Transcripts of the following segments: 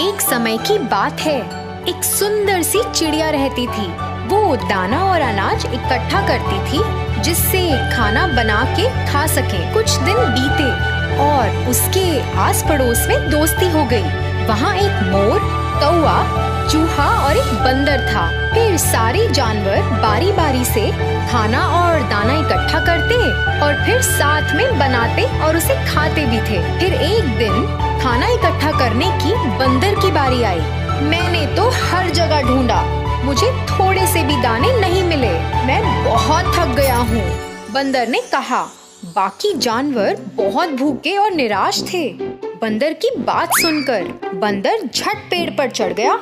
एक समय की बात है, एक सुंदर सी चिड़िया रहती थी। वो दाना और अनाज इकट्ठा करती थी जिससे खाना बना के खा सके। कुछ दिन बीते और उसके आस पड़ोस में दोस्ती हो गई। वहाँ एक मोर, कौआ, चूहा और एक बंदर था। फिर सारे जानवर बारी बारी से खाना और दाना इकट्ठा करते और फिर साथ में बनाते और उसे खाते भी थे। फिर एक दिन खाना इकट्ठा करने की बंदर की बारी आई। मैंने तो हर जगह ढूंढा, मुझे थोड़े से भी दाने नहीं मिले। मैं बहुत थक गया हूँ, बंदर ने कहा। बाकी जानवर बहुत भूखे और निराश थे। बंदर की बात सुनकर बंदर झट पेड़ पर चढ़ गया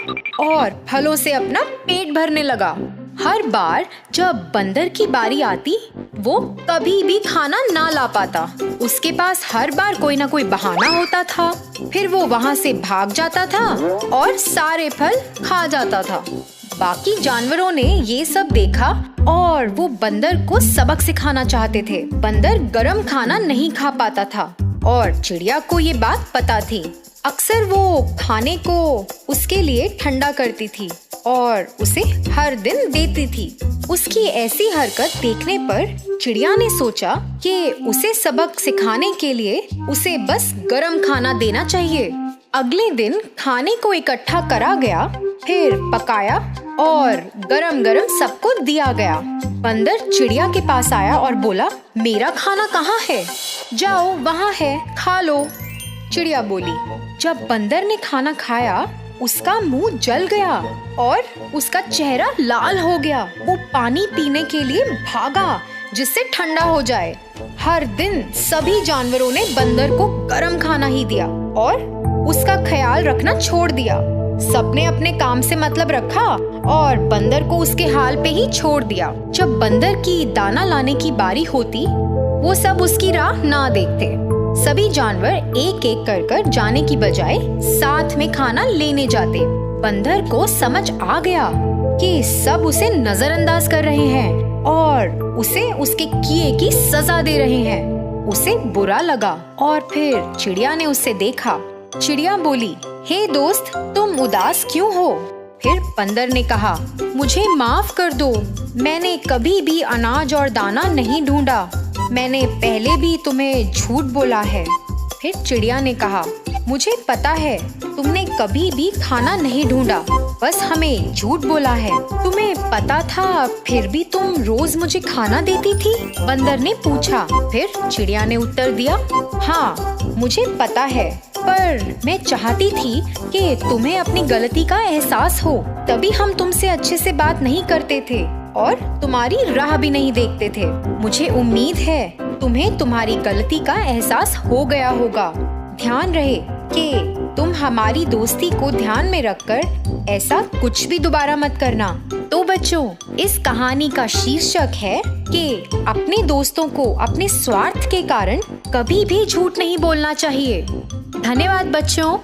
और फलों से अपना पेट भरने लगा। हर बार जब बंदर की बारी आती, वो कभी भी खाना ना ला पाता। उसके पास हर बार कोई ना कोई बहाना होता था। फिर वो वहाँ से भाग जाता था और सारे फल खा जाता था। बाकी जानवरों ने ये सब देखा और वो बंदर को सबक सिखाना चाहते थे। बंदर गरम खाना नहीं खा पाता था और चिड़िया को ये बात पता थी। अक्सर वो खाने को उसके लिए ठंडा करती थी और उसे हर दिन देती थी। उसकी ऐसी हरकत देखने पर चिड़िया ने सोचा कि उसे सबक सिखाने के लिए उसे बस गरम खाना देना चाहिए। अगले दिन खाने को इकट्ठा करा गया, फिर पकाया और गरम गरम सबको दिया गया। बंदर चिड़िया के पास आया और बोला, मेरा खाना कहाँ है? जाओ, वहाँ है, खा लो। चिड़िया बोली। जब बंदर ने खाना खाया, उसका मुंह जल गया और उसका चेहरा लाल हो गया। वो पानी पीने के लिए भागा जिससे ठंडा हो जाए। हर दिन सभी जानवरों ने बंदर को गरम खाना ही दिया और उसका ख्याल रखना छोड़ दिया। सबने अपने काम से मतलब रखा और बंदर को उसके हाल पे ही छोड़ दिया। जब बंदर की दाना लाने की बारी होती, वो सब उसकी राह ना देखते। सभी जानवर एक एक कर कर जाने की बजाय साथ में खाना लेने जाते। बंदर को समझ आ गया कि सब उसे नजरअंदाज कर रहे हैं और उसे उसके किए की सजा दे रहे हैं। उसे बुरा लगा और फिर चिड़िया ने उसे देखा। चिड़िया बोली, हे दोस्त, तुम उदास क्यों हो? फिर बंदर ने कहा, मुझे माफ कर दो, मैंने कभी भी अनाज और दाना नहीं ढूंढा। मैंने पहले भी तुम्हें झूठ बोला है। फिर चिड़िया ने कहा, मुझे पता है तुमने कभी भी खाना नहीं ढूंढा, बस हमें झूठ बोला है। तुम्हें पता था फिर भी तुम रोज मुझे खाना देती थी? बंदर ने पूछा। फिर चिड़िया ने उत्तर दिया, हाँ, मुझे पता है, पर मैं चाहती थी कि तुम्हें अपनी गलती का एहसास हो, तभी हम तुमसे अच्छे से बात नहीं करते थे और तुम्हारी राह भी नहीं देखते थे। मुझे उम्मीद है तुम्हें तुम्हारी गलती का एहसास हो गया होगा। ध्यान रहे कि तुम हमारी दोस्ती को ध्यान में रखकर ऐसा कुछ भी दोबारा मत करना। तो बच्चों, इस कहानी का शीर्षक है कि अपने दोस्तों को अपने स्वार्थ के कारण कभी भी झूठ नहीं बोलना चाहिए। धन्यवाद बच्चों।